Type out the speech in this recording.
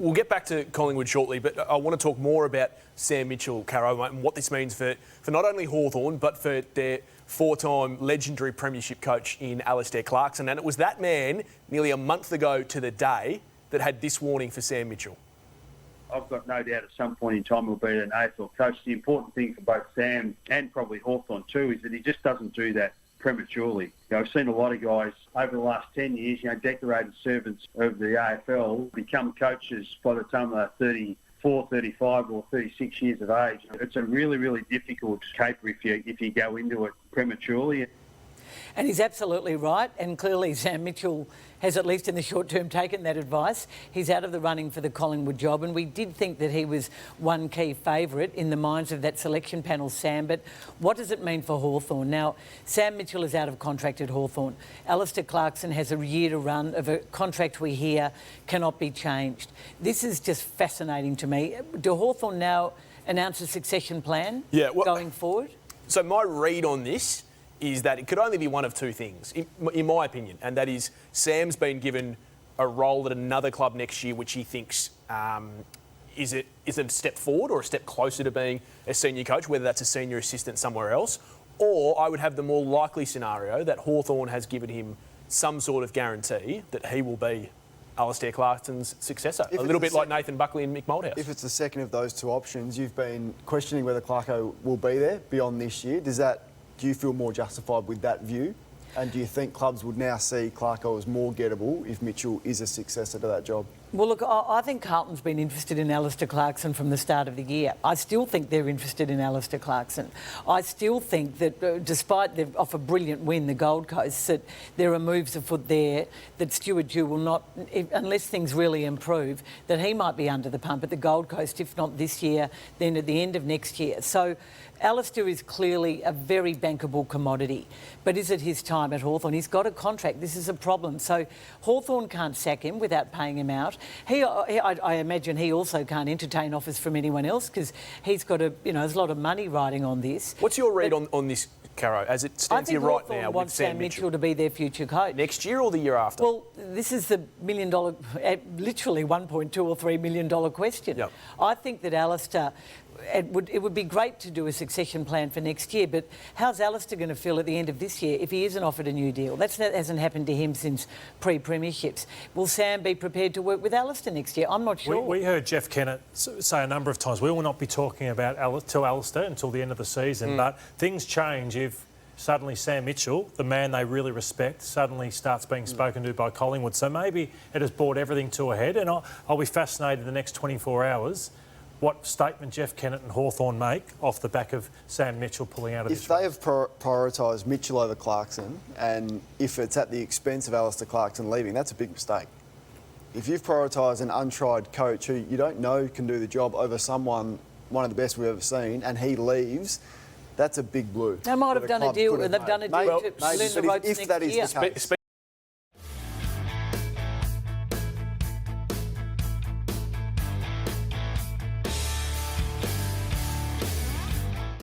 We'll get back to Collingwood shortly, but I want to talk more about Sam Mitchell, Caro, and what this means for not only Hawthorn, but for their four-time legendary premiership coach in Alastair Clarkson. And it was that man, nearly a month ago to the day, that had this warning for Sam Mitchell. I've got no doubt at some point in time he'll be an AFL coach. The important thing for both Sam and probably Hawthorn too is that he just doesn't do that prematurely. I've seen a lot of guys over the last 10 years, decorated servants of the AFL, become coaches by the time they're 34, 35 or 36 years of age. It's a really, really difficult caper if you go into it prematurely. And he's absolutely right, and clearly Sam Mitchell has, at least in the short term, taken that advice. He's out of the running for the Collingwood job, and we did think that he was one key favourite in the minds of that selection panel, Sam. But what does it mean for Hawthorn? Now, Sam Mitchell is out of contract at Hawthorn. Alastair Clarkson has a year to run of a contract we hear cannot be changed. This is just fascinating to me. Do Hawthorn now announce a succession plan going forward? So my read on this is that it could only be one of two things, in my opinion, and that is Sam's been given a role at another club next year which he thinks is a step forward or a step closer to being a senior coach, whether that's a senior assistant somewhere else, or I would have the more likely scenario that Hawthorn has given him some sort of guarantee that he will be Alastair Clarkson's successor, a little bit like Nathan Buckley and Mick Moldhouse. If it's the second of those two options, you've been questioning whether Clarko will be there beyond this year. Do you feel more justified with that view? And do you think clubs would now see Clarko as more gettable if Mitchell is a successor to that job? Well, look, I think Carlton's been interested in Alastair Clarkson from the start of the year. I still think they're interested in Alastair Clarkson. I still think that despite off a brilliant win, the Gold Coast, that there are moves afoot there that Stuart Dew will not, unless things really improve, that he might be under the pump at the Gold Coast, if not this year, then at the end of next year. So Alastair is clearly a very bankable commodity. But is it his time at Hawthorn? He's got a contract. This is a problem. So Hawthorn can't sack him without paying him out. I imagine he also can't entertain offers from anyone else because he's got there's a lot of money riding on this. What's your read on this, Caro, as it stands here right now with Sam Mitchell to be their future coach. Next year or the year after? Well, this is the $1 million, literally $1.2 or $3 million question. Yep. I think that Alastair, it would be great to do a succession plan for next year, but how's Alastair going to feel at the end of this year if he isn't offered a new deal? That hasn't happened to him since pre-premierships. Will Sam be prepared to work with Alastair next year? I'm not sure. We heard Jeff Kennett say a number of times, we will not be talking about Alastair until the end of the season, but things change if suddenly Sam Mitchell, the man they really respect, suddenly starts being spoken to by Collingwood. So maybe it has brought everything to a head, and I'll be fascinated in the next 24 hours what statement Jeff Kennett and Hawthorn make off the back of Sam Mitchell pulling out of this race. If they have prioritised Mitchell over Clarkson, and if it's at the expense of Alastair Clarkson leaving, that's a big mistake. If you've prioritised an untried coach who you don't know can do the job over one of the best we've ever seen, and he leaves, that's a big blue. They might have done a deal, and they've done a deal to learn the ropes next year.